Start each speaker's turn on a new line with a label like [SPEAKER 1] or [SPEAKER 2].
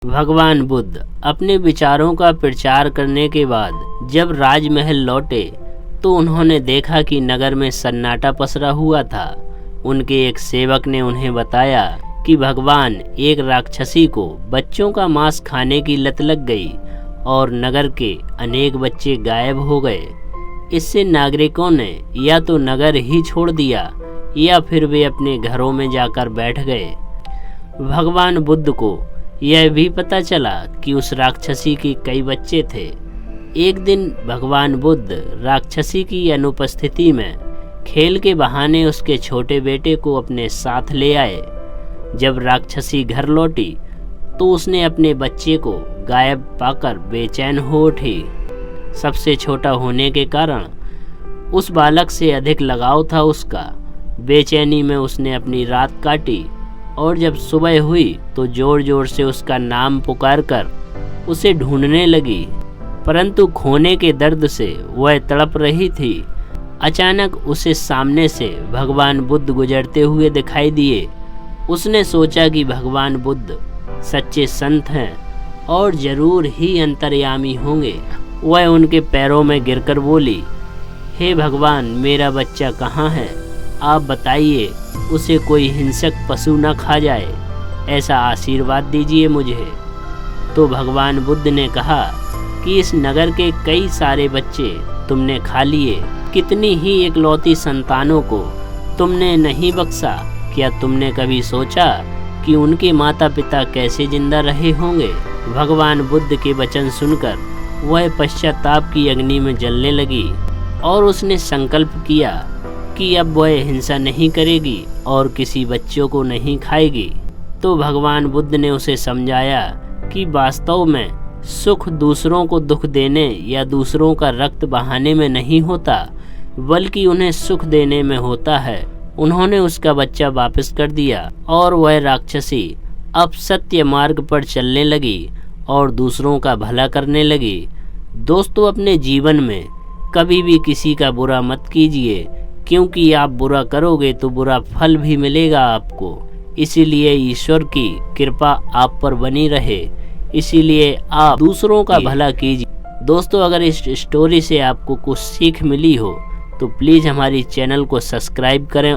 [SPEAKER 1] भगवान बुद्ध अपने विचारों का प्रचार करने के बाद जब राजमहल लौटे तो उन्होंने देखा कि नगर में सन्नाटा पसरा हुआ था। उनके एक सेवक ने उन्हें बताया कि भगवान एक राक्षसी को बच्चों का मांस खाने की लत लग गई और नगर के अनेक बच्चे गायब हो गए। इससे नागरिकों ने या तो नगर ही छोड़ दिया या फिर वे अपने घरों में जाकर बैठ गए। भगवान बुद्ध को यह भी पता चला कि उस राक्षसी के कई बच्चे थे। एक दिन भगवान बुद्ध राक्षसी की अनुपस्थिति में खेल के बहाने उसके छोटे बेटे को अपने साथ ले आए। जब राक्षसी घर लौटी तो उसने अपने बच्चे को गायब पाकर बेचैन हो उठी। सबसे छोटा होने के कारण उस बालक से अधिक लगाव था उसका। बेचैनी में उसने अपनी रात काटी और जब सुबह हुई तो जोर जोर से उसका नाम पुकारकर उसे ढूंढने लगी, परंतु खोने के दर्द से वह तड़प रही थी। अचानक उसे सामने से भगवान बुद्ध गुजरते हुए दिखाई दिए। उसने सोचा कि भगवान बुद्ध सच्चे संत हैं और जरूर ही अंतर्यामी होंगे। वह उनके पैरों में गिरकर बोली, हे भगवान, मेरा बच्चा कहाँ है? आप बताइए, उसे कोई हिंसक पशु न खा जाए, ऐसा आशीर्वाद दीजिए मुझे। तो भगवान बुद्ध ने कहा कि इस नगर के कई सारे बच्चे तुमने खा लिए, कितनी ही इकलौती संतानों को तुमने नहीं बख्शा। क्या तुमने कभी सोचा कि उनके माता पिता कैसे जिंदा रहे होंगे? भगवान बुद्ध के वचन सुनकर वह पश्चाताप की अग्नि में जलने लगी और उसने संकल्प किया कि अब वह हिंसा नहीं करेगी और किसी बच्चों को नहीं खाएगी। तो भगवान बुद्ध ने उसे समझाया कि वास्तव में सुख दूसरों को दुख देने या दूसरों का रक्त बहाने में नहीं होता, बल्कि उन्हें सुख देने में होता है। उन्होंने उसका बच्चा वापस कर दिया और वह राक्षसी अब सत्य मार्ग पर चलने लगी और दूसरों का भला करने लगी। दोस्तों, अपने जीवन में कभी भी किसी का बुरा मत कीजिए, क्योंकि आप बुरा करोगे तो बुरा फल भी मिलेगा आपको। इसीलिए ईश्वर की कृपा आप पर बनी रहे, इसीलिए आप दूसरों का भला कीजिए। दोस्तों, अगर इस स्टोरी से आपको कुछ सीख मिली हो तो प्लीज़ हमारी चैनल को सब्सक्राइब करें